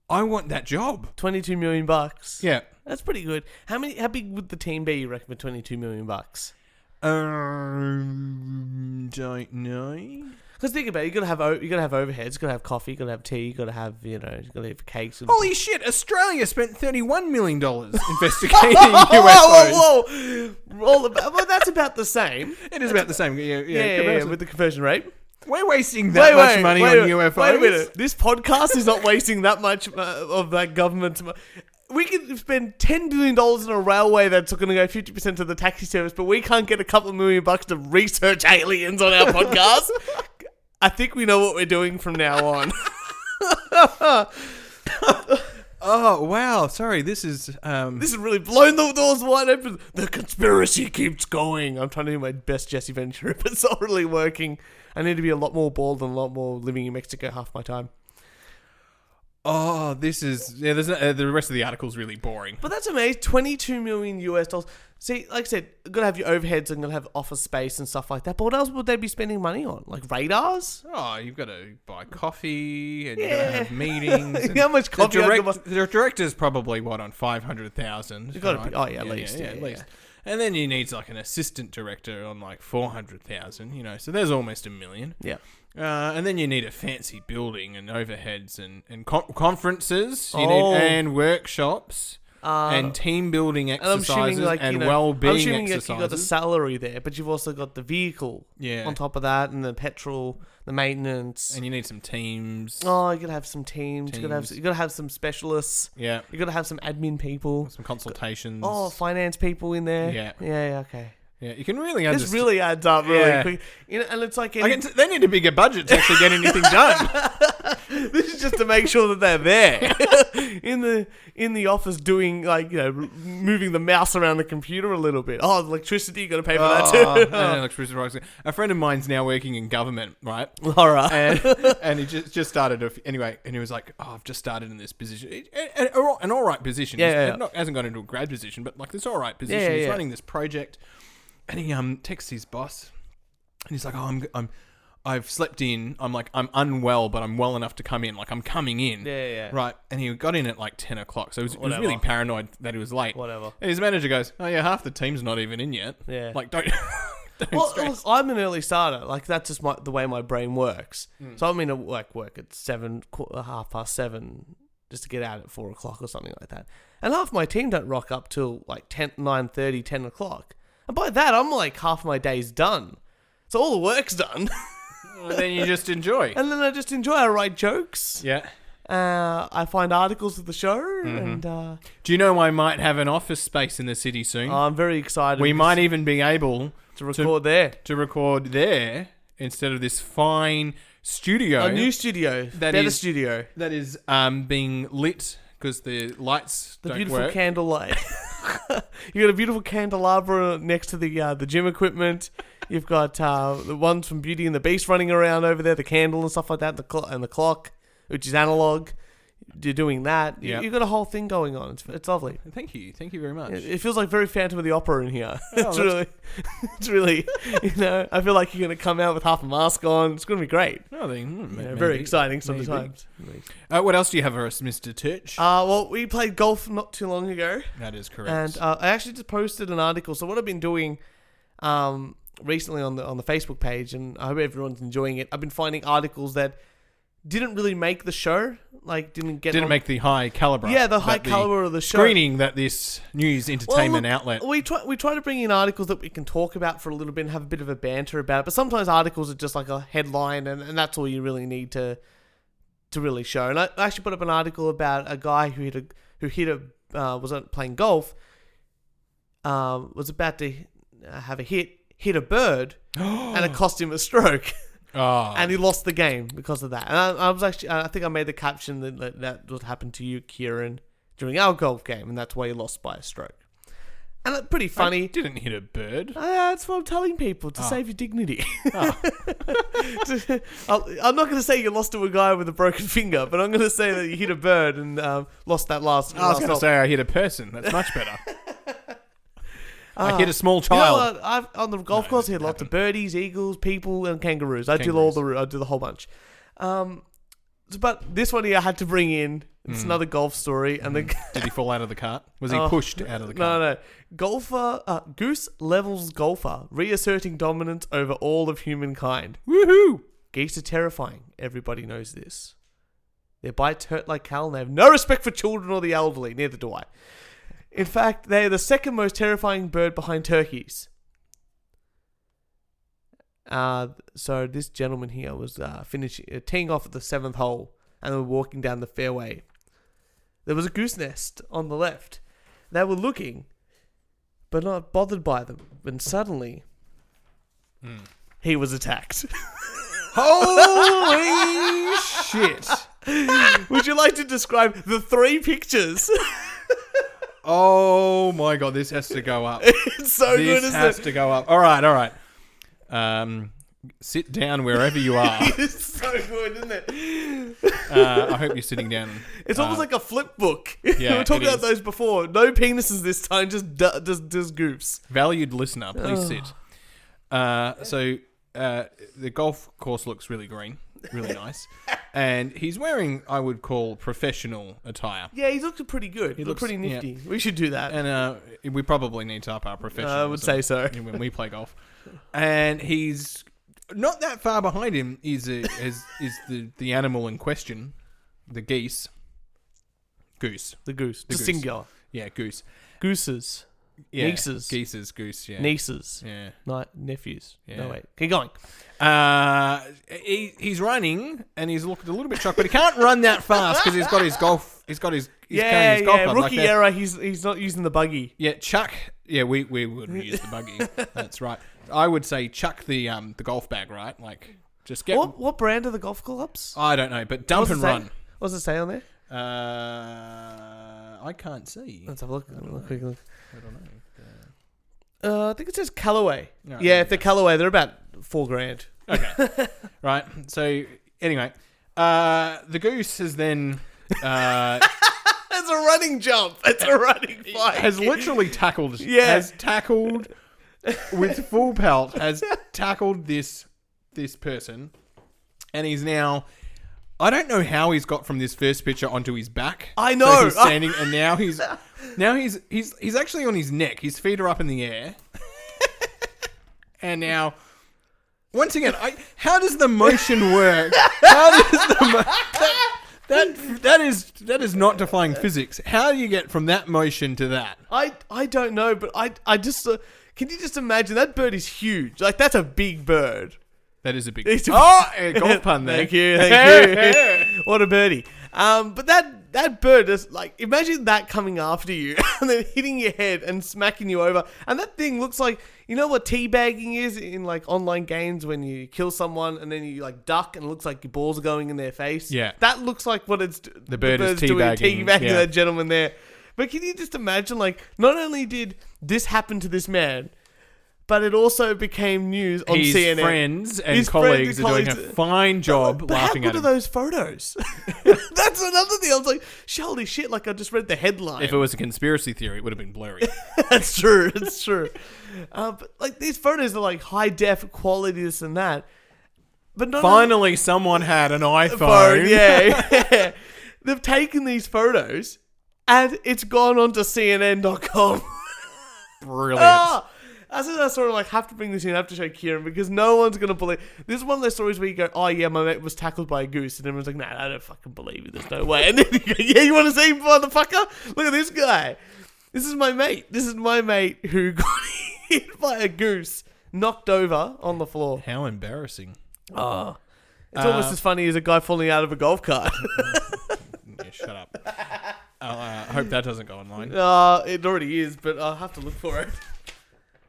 I want that job. $22 million. Yeah. That's pretty good. How big would the team be, you reckon, for $22 million? Don't know. Because think about it, you gotta have overheads, you gotta have coffee, you gotta have tea, you gotta have, you gotta have cakes. Holy shit! Australia spent $31 million investigating UFOs. Whoa! Well, that's about the same. It is about the same. Yeah, with the conversion rate. We're wasting that much money on UFOs. Wait a minute. This podcast is not wasting that much of that government's money. We can spend $10 billion on a railway that's going to go 50% to the taxi service, but we can't get a couple of $1 million to research aliens on our podcast. I think we know what we're doing from now on. Oh, wow. Sorry, this is... This has really blown the doors wide open. The conspiracy keeps going. I'm trying to do my best Jesse Ventura, but it's not really working. I need to be a lot more bald and a lot more living in Mexico half my time. Oh, this is... Yeah, there's the rest of the article's really boring. But that's amazing. $22 million US. See, like I said, you've got to have your overheads and you'll have office space and stuff like that. But what else would they be spending money on? Like radars? Oh, you've got to buy coffee and you've got to have meetings. How much coffee? The director's probably, on 500,000? You've got to right? be... Oh, yeah, at least. At least. And then you need like an assistant director on like 400,000, so there's almost $1 million. Yeah. And then you need a fancy building and overheads and conferences and workshops and team building exercises and well-being I'm assuming exercises. you've got the salary there, but you've also got the vehicle on top of that and the petrol, the maintenance. And you need some teams. Oh, you got to have some teams. You got to have some specialists. Yeah. You got to have some admin people. Some consultations. Oh, finance people in there. Yeah. Yeah, okay. Yeah, you can really understand. This really adds up really quick. And it's like... they need a bigger budget to actually get anything done. This is just to make sure that they're there in the office doing moving the mouse around the computer a little bit. Oh, electricity, you got to pay for that too. Electricity. A friend of mine's now working in government, right? All right. And he just started anyway, and he was like, "Oh, I've just started in this position, an all right position. Hasn't gone into a grad position, but like this all right position. He's running this project." And he texts his boss, and he's like, "Oh, I've slept in. I'm unwell, but I'm well enough to come in. Like I'm coming in." Yeah. Right. And he got in at like 10 o'clock, so he was really paranoid that he was late. Whatever. And his manager goes, "Oh yeah, half the team's not even in yet. Yeah. Like don't." Well, I'm an early starter. Like that's just the way my brain works. So I'm in to work at 7:30 just to get out at 4 o'clock or something like that. And half my team don't rock up till like 9:30, 10 o'clock. And by that, I'm like half my day's done. So all the work's done. Well, then you just enjoy. And then I just enjoy. I write jokes. Yeah. I find articles of the show. And do you know I might have an office space in the city soon? I'm very excited. We might even be able to record there. To record there instead of this fine studio. A new studio. Better studio. That is being lit because the lights don't work. The beautiful candlelight. You got a beautiful candelabra next to the gym equipment. You've got the ones from Beauty and the Beast running around over there, the candle and stuff like that, and the clock, which is analog. You're doing that. Yep. You've got a whole thing going on. It's lovely. Thank you very much. It feels like very Phantom of the Opera in here. It's really, I feel like you're going to come out with half a mask on. It's going to be great. Oh, very exciting sometimes. What else do you have for us, Mr. Turch? Well, we played golf not too long ago. That is correct. And I actually just posted an article. So what I've been doing recently on the Facebook page, and I hope everyone's enjoying it, I've been finding articles that didn't really make the show, didn't make the high caliber. Yeah, the high caliber of the show. Screening that this news entertainment outlet. We try to bring in articles that we can talk about for a little bit and have a bit of a banter about it. But sometimes articles are just like a headline, and that's all you really need to really show. And I actually put up an article about a guy who was playing golf, was about to have a hit a bird, and it cost him a stroke. Oh. And he lost the game because of that. And I think I made the caption that would happen to you, Kieran, during our golf game, and that's why you lost by a stroke. And it's pretty funny. I didn't hit a bird. That's what I'm telling people, to save your dignity. Oh. I'm not going to say you lost to a guy with a broken finger, but I'm going to say that you hit a bird and lost that last. I was going to say I hit a person. That's much better. I hit a small child. On the golf course, I hit lots of birdies, eagles, people, and kangaroos. I do the whole bunch. But this one here I had to bring in. It's another golf story. And did he fall out of the cart? Was he pushed out of the cart? No. Goose levels golfer, reasserting dominance over all of humankind. Woohoo! Geese are terrifying. Everybody knows this. Their bites hurt like hell, and they have no respect for children or the elderly. Neither do I. In fact, they are the second most terrifying bird behind turkeys. So this gentleman here was teeing off at the 7th hole, and they were walking down the fairway. there was a goose nest on the left. They were looking, but not bothered by them. And suddenly, he was attacked. Holy shit! Would you like to describe the 3 pictures? Oh my god, this has to go up. It's so good, This isn't has it? to go up. All right. Sit down wherever you are. It's so good, isn't it? I hope you're sitting down. It's almost like a flip book. Yeah, we were talking it about is. those before. No penises this time, just goofs. Valued listener, please sit. So the golf course looks really green, really nice, and he's wearing, I would call, professional attire. Yeah, he looked pretty good. He looked looks- pretty nifty. We should do that. And we probably need to up our professionalism. I would say so. when we play golf. And he's not that far behind him is the animal in question, the geese. Goose. The goose. The goose. singular. Yeah, goose. Gooses. Yeah, Nieces. Geese's goose, yeah. Nieces. Yeah. Nephews. Yeah. No, wait. Keep going. He's running and he's looking a little bit shocked, but he can't run that fast because he's got his golf. He's carrying his golf club Rookie like that. error. He's not using the buggy. Yeah, chuck. Yeah, we would use the buggy. That's right. I would say chuck the golf bag, right? Like just get. What brand are the golf clubs? I don't know, but dump What's and it say? run. What's it say on there? I can't see. Let's have a look. Quick look. I don't know. I think it says Callaway. No, Yeah, if they're Callaway, they're about $4,000. Okay. Right. So anyway, the goose has then It's a running jump. It's a running fight. has literally tackled. Yeah. Has tackled with full pelt. Has tackled this person, and he's now. I don't know how he's got from this first picture onto his back. I know. So he's standing, and now he's actually on his neck. His feet are up in the air, and now. Once again, how does the motion work? How does that is not defying physics. How do you get from that motion to that? I don't know, but I just can you just imagine that bird is huge. Like that's a big bird. That is a big. It's a- Golf pun there. Thank you. What a birdie. But that bird is like, imagine that coming after you and then hitting your head and smacking you over. And that thing looks like, you know what teabagging is in like online games when you kill someone and then you like duck and it looks like your balls are going in their face. Yeah. That looks like what it's The bird is bird's doing, teabagging, teabagging yeah. that gentleman there. But can you just imagine, like, not only did this happen to this man, but it also became news on His CNN. friends and His colleagues friends are and doing a colleagues- fine job But laughing how at good him. are those photos? That's another thing. I was like, holy shit, like I just read the headline. If it was a conspiracy theory, it would have been blurry. That's true. It's true. But like these photos are like high def quality, this and that. But not Finally, someone had an only- iPhone. yeah. They've taken these photos and it's gone onto CNN.com. Brilliant. Ah! As I sort of like have to bring this in, I have to show Kieran because no one's gonna believe. This is one of those stories where you go, "Oh yeah, my mate was tackled by a goose," and everyone's like, "Nah, I don't fucking believe you. There's no way." And then you go, "Yeah, you want to see, motherfucker? Look at this guy. This is my mate. This is my mate who got hit by a goose, knocked over on the floor." How embarrassing. Oh, it's almost as funny as a guy falling out of a golf cart. Yeah, shut up. I hope that doesn't go online. It already is, but I'll have to look for it.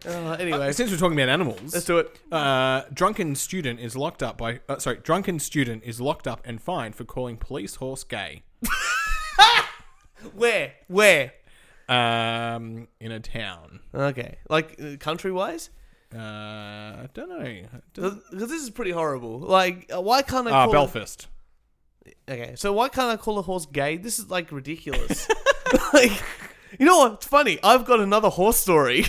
Anyway, Since we're talking about animals, let's do it. drunken student is locked up and fined for calling police horse gay. Where? In a town. Okay, like country-wise. I don't know. Because this is pretty horrible. Like, why can't I call Belfast. Okay, so why can't I call a horse gay? This is, like, ridiculous. Like, you know what? It's funny. I've got another horse story.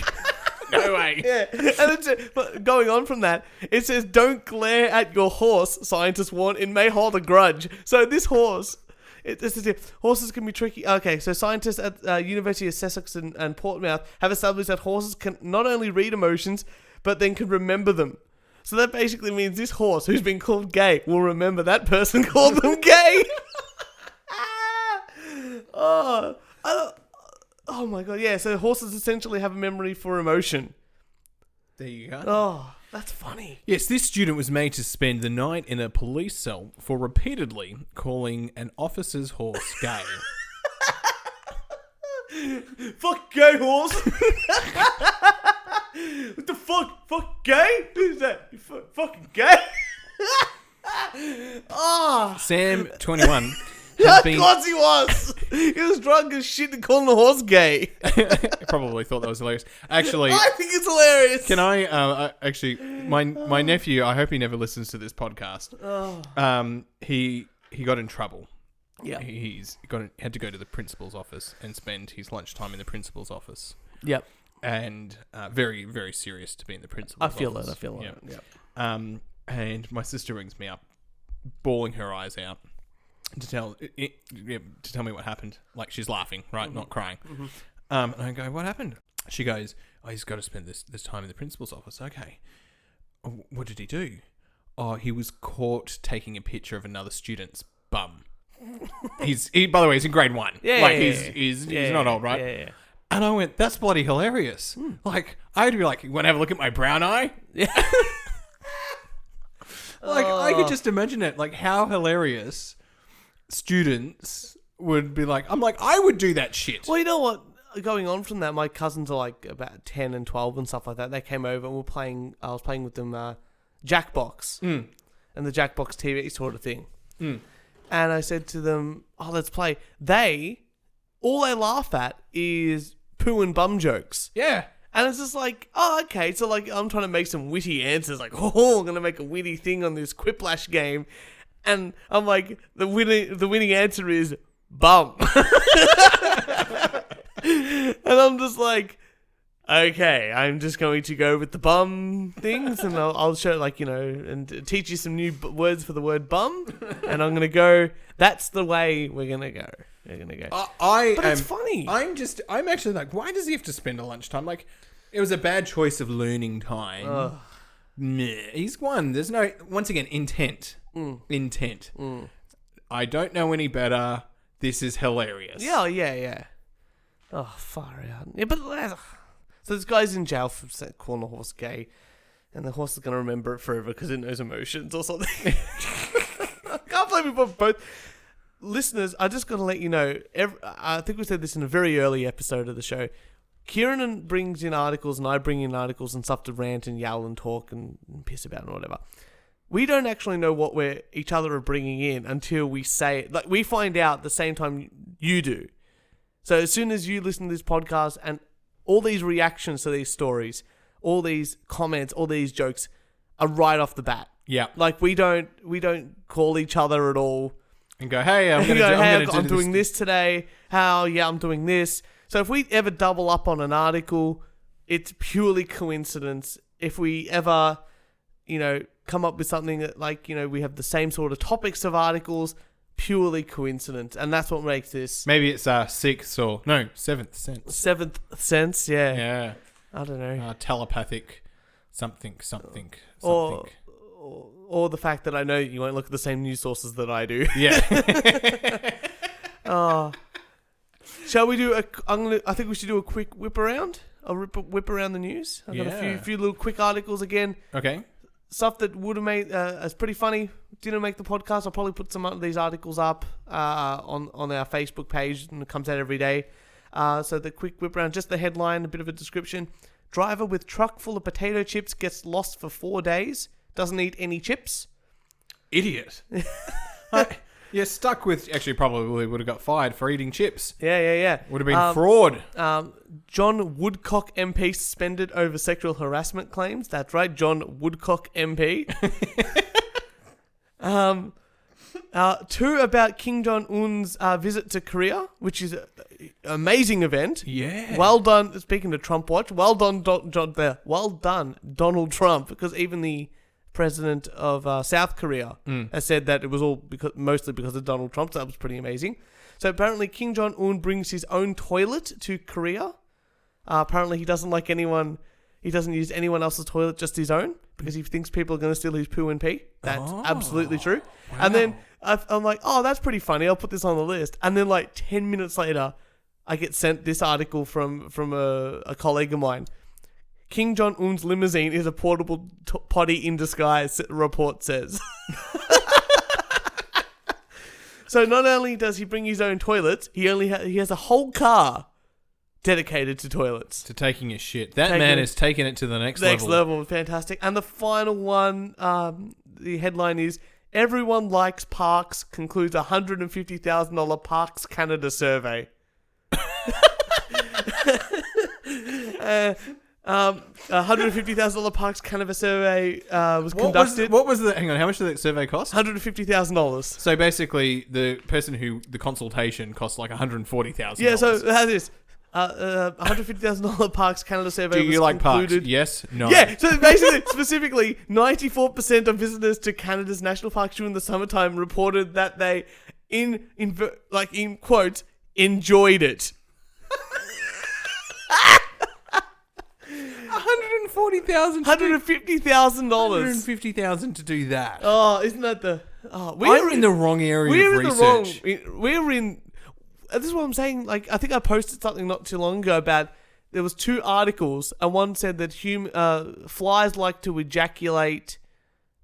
No way. Yeah. And but going on from that, it says, "Don't glare at your horse," scientists warn. "It may hold a grudge." So this horse... It says here, horses can be tricky. Okay, so scientists at University of Sussex and Portsmouth have established that horses can not only read emotions, but then can remember them. So that basically means this horse, who's been called gay, will remember that person called them gay. Oh my god, yeah. So horses essentially have a memory for emotion. There you go. Oh, that's funny. Yes, this student was made to spend the night in a police cell for repeatedly calling an officer's horse gay. Fuck gay horse. What the fuck? Fuck gay? Who's that? You fucking gay? Sam, 21. Of course he was. He was drunk as shit and calling the horse gay. Probably thought that was hilarious. Actually, I think it's hilarious. can I actually my nephew? I hope he never listens to this podcast. He got in trouble. Yeah. Had to go to the principal's office and spend his lunchtime in the principal's office. Yep. And very, very serious to be in the principal's office. I feel it. Yep. And my sister rings me up, bawling her eyes out, to tell me what happened. Like, she's laughing, right? Not crying. And I go, what happened? She goes, he's got to spend this time in the principal's office. Okay. What did he do? Oh, he was caught taking a picture of another student's bum. By the way, he's in grade 1. He's not old, right? Yeah. And I went, that's bloody hilarious. Like, I'd be like, you want to have a look at my brown eye? Yeah. I could just imagine it. Like, how hilarious students would be like. I'm like, I would do that shit. Well, you know what? Going on from that, my cousins are like about 10 and 12 and stuff like that. They came over and I was playing with them Jackbox. And the Jackbox TV sort of thing. And I said to them, let's play. All they laugh at is poo and bum jokes. Yeah. And it's just like, okay. So like, I'm trying to make some witty answers. Like, I'm going to make a witty thing on this Quiplash game. And I'm like, the winning answer is bum. And I'm just like, okay, I'm just going to go with the bum things. And I'll show and teach you some new words for the word bum. And I'm going to go, that's the way we're going to go. But it's funny. I'm actually like, why does he have to spend a lunchtime? Like, it was a bad choice of learning time. He's won. There's no, once again, intent. Intent. I don't know any better. This is hilarious. Yeah. Oh, far out. Yeah, but so this guy's in jail for calling a horse gay, and the horse is going to remember it forever because it knows emotions or something. I can't believe we put both. Listeners, I just got to let you know, I think we said this in a very early episode of the show. Kieran brings in articles and I bring in articles and stuff to rant and yell and talk and piss about and whatever. We don't actually know what each other are bringing in until we say it. Like, we find out the same time you do. So as soon as you listen to this podcast and all these reactions to these stories, all these comments, all these jokes are right off the bat. Yeah. Like, we don't call each other at all. And go, hey, I'm doing this today. I'm doing this. So if we ever double up on an article, it's purely coincidence. If we ever, come up with something that we have the same sort of topics of articles, purely coincidence. And that's what makes this. Maybe it's sixth or seventh sense. Seventh sense, yeah. Yeah. I don't know. Telepathic something. Or the fact that I know you won't look at the same news sources that I do. Yeah. Shall we do I think we should do a quick whip around. I'll whip around the news. I've got a few little quick articles again. Okay. Stuff that would have made it's pretty funny. Didn't make the podcast. I'll probably put some of these articles up on our Facebook page, and it comes out every day. So the quick whip around, just the headline, a bit of a description. Driver with truck full of potato chips gets lost for 4 days. Doesn't eat any chips. Idiot. You're stuck with... Actually, probably would have got fired for eating chips. Yeah. Would have been fraud. John Woodcock MP suspended over sexual harassment claims. That's right, John Woodcock MP. 2 about Kim Jong-un's visit to Korea, which is an amazing event. Yeah. Well done. Speaking of Trump watch, well done, Donald Trump, because even the president of South Korea has said that it was all mostly because of Donald Trump. So that was pretty amazing. So apparently Kim Jong-un brings his own toilet to Korea. Apparently he doesn't like anyone. He doesn't use anyone else's toilet, just his own, because he thinks people are going to steal his poo and pee. That's absolutely true. Wow. And then I'm like, that's pretty funny. I'll put this on the list. And then 10 minutes later, I get sent this article from a colleague of mine. Kim Jong-un's limousine is a portable potty in disguise, report says. So not only does he bring his own toilets, he has a whole car dedicated to toilets. To taking a shit. That man is taking it to the next level. Next level, fantastic. And the final one, the headline is, Everyone Likes Parks concludes $150,000 Parks Canada survey. $150,000 Parks Canada survey was conducted. What was the? Hang on, how much did that survey cost? $150,000. So basically, the person who the consultation cost like $140,000. Yeah. So that is $150,000 Parks Canada survey. Do you was like concluded. parks? Yes. No. Yeah. So basically, specifically, 94% of visitors to Canada's national parks during the summertime reported that they, in quotes, enjoyed it. $140,000. $150,000 to do that. Oh, isn't that the? Oh, we're in the wrong area of research. We're in. This is what I'm saying. Like, I think I posted something not too long ago about there was 2 articles, and one said that flies like to ejaculate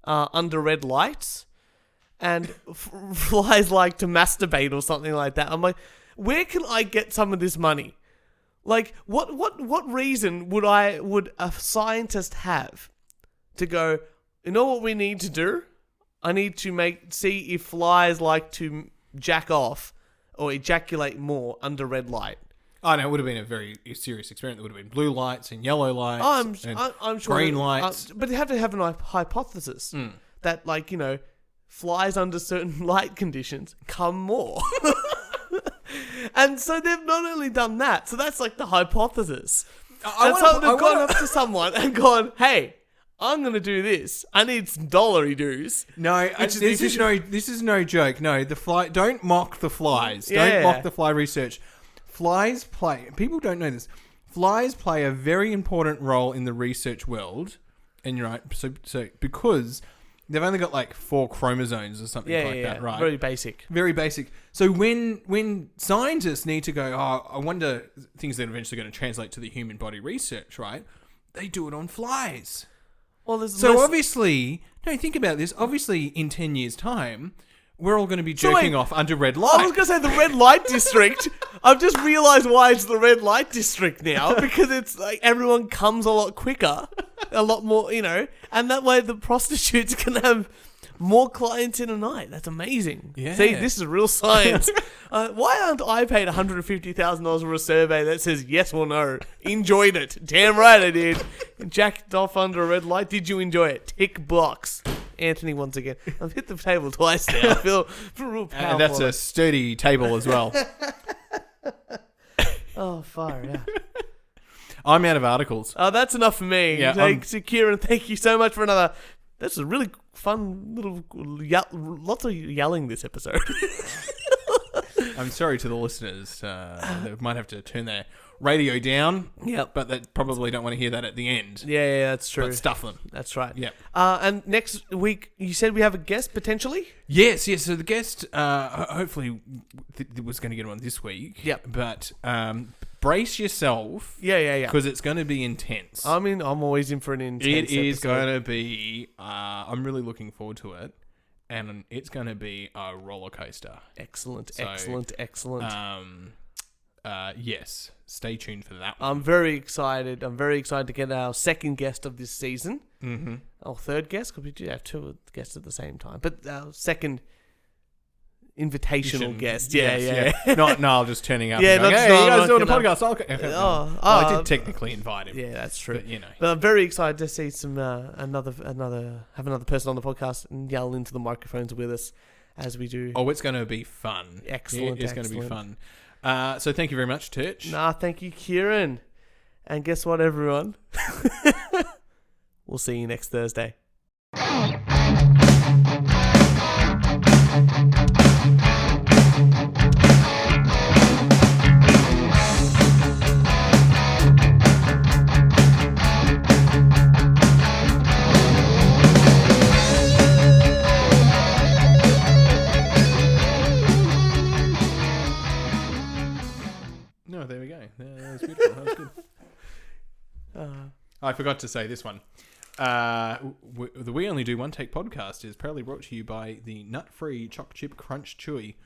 under red lights, and flies like to masturbate or something like that. I'm like, where can I get some of this money? Like, what reason would a scientist have to go, you know what we need to do? I need to see if flies like to jack off or ejaculate more under red light. Oh, no, it would have been a very serious experiment. There would have been blue lights and yellow lights I'm sure green lights. But you have to have a hypothesis that, like, you know, flies under certain light conditions come more. And so they've not only done that, so that's like the hypothesis. They've gone up to someone and gone, hey, I'm going to do this. I need some dollary dues. No, this is no joke. No, don't mock the flies. Yeah. Don't mock the fly research. People don't know this. Flies play a very important role in the research world. And you're right. So because they've only got like 4 chromosomes or something that, right? Very basic. Very basic. So when scientists need to go, I wonder things that are eventually going to translate to the human body research, right? They do it on flies. Well, obviously, no, think about this. Obviously, in 10 years' time, we're all going to be jerking off under red light. I was going to say the red light district. I've just realised why it's the red light district now, because it's like everyone comes a lot quicker, a lot more, you know, and that way the prostitutes can have more clients in a night. That's amazing. Yeah. See, this is real science. Why aren't I paid $150,000 for a survey that says yes or no? Enjoyed it. Damn right I did. Jacked off under a red light. Did you enjoy it? Tick box. Anthony once again. I've hit the table twice now. I feel real powerful. And that's a sturdy table as well. Oh, far out. I'm out of articles. Oh, that's enough for me. Yeah, Kieran, thank you so much for another. That's a really fun little. Lots of yelling this episode. I'm sorry to the listeners. They might have to turn their radio down. Yep. But they probably don't want to hear that at the end. Yeah, that's true. But stuff them. That's right. Yep. And next week, you said we have a guest potentially? Yes. So the guest, hopefully, was going to get on this week. Yep. But brace yourself. Yeah. Because it's going to be intense. I mean, I'm always in for an intense It is episode. going to be. I'm really looking forward to it. And it's going to be a roller coaster. Excellent. Yes. Stay tuned for that one. I'm very excited. To get our second guest of this season. Mm-hmm. Our third guest, because we do have 2 guests at the same time. But our second invitational guest. Yeah. Not just turning up. Yeah, and going, not hey, just you guys doing a knocking podcast? Oh, I did technically invite him. Yeah, that's true. But, you know. But I'm very excited to see some another person on the podcast and yell into the microphones with us as we do. Oh, it's going to be fun. Excellent. It's going to be fun. So thank you very much, Turch. Thank you, Kieran. And guess what, everyone? We'll see you next Thursday. No, there we go. That was beautiful. That was good. I forgot to say this one. The We Only Do One Take podcast is proudly brought to you by the nut-free Choc Chip Crunch Chewy.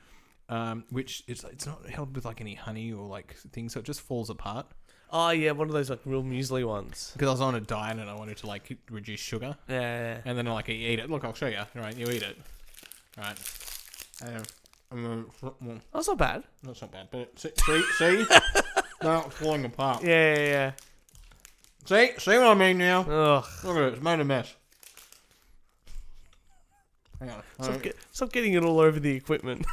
which it's not held with like any honey or like things, so it just falls apart. Oh yeah, one of those like real muesli ones. Because I was on a diet and I wanted to like reduce sugar. Yeah. And then like I eat it. Look, I'll show you. All right, you eat it. All right. That's not bad. That's not bad. But see, now it's falling apart. Yeah. See what I mean now? Ugh. Look at it. It's made a mess. Hang on. Stop getting it all over the equipment.